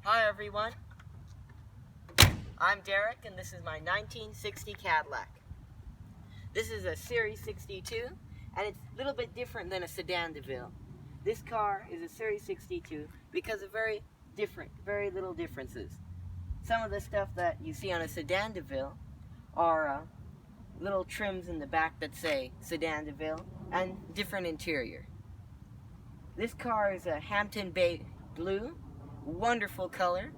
Hi everyone, I'm Derek and this is my 1960 Cadillac. This is a Series 62 and it's a little bit different than a sedan DeVille. This car is a Series 62 because of very little differences. Some of the stuff that you see on a sedan DeVille are little trims in the back that say sedan DeVille and different interior. This car is a Hampton Bay blue, wonderful color,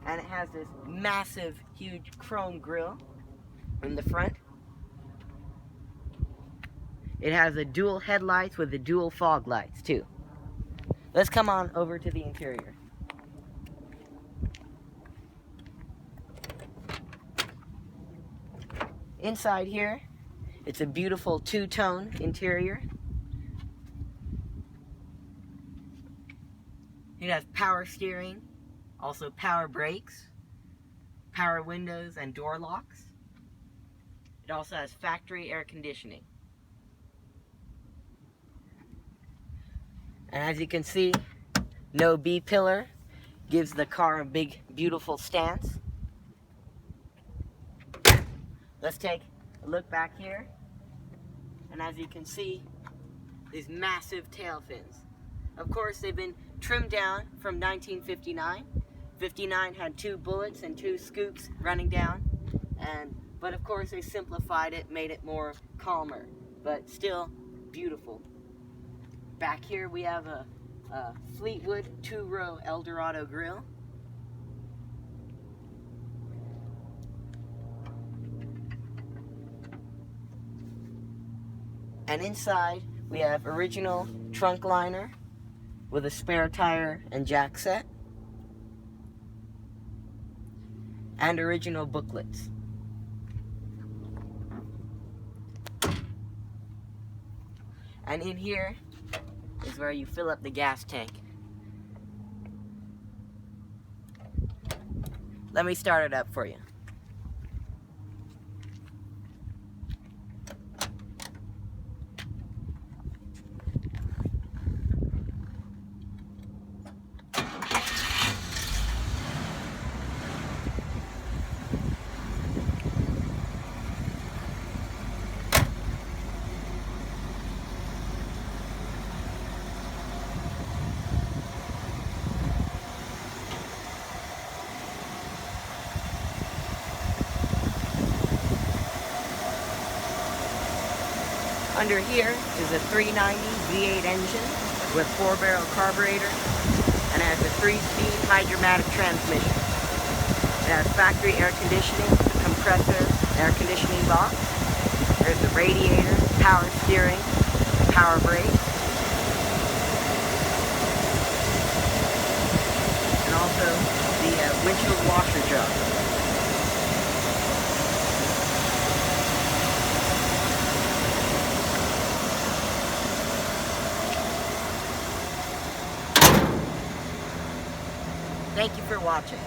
and it has this massive, huge chrome grille in the front. It has a dual headlights with the dual fog lights too. Let's come on over to the interior. Inside here, it's a beautiful two-tone interior. It has power steering, also power brakes, power windows and door locks. It also has factory air conditioning. And as you can see, no B-pillar gives the car a big, beautiful stance. Let's take a look back here. And as you can see, these massive tail fins. Of course, they've been trimmed down from 1959. 59 had 2 bullets and 2 scoops running down. But of course, they simplified it, made it more calmer, but still beautiful. Back here we have a Fleetwood 2-row Eldorado grille. And inside we have original trunk liner with a spare tire and jack set. And original booklets. And in here is where you fill up the gas tank. Let me start it up for you. Under here is a 390 V8 engine with 4-barrel carburetor and has a 3-speed Hydramantic transmission. It has factory air conditioning, compressor, air conditioning box. There's the radiator, power steering, power brakes, and also the windshield washer job. Thank you for watching.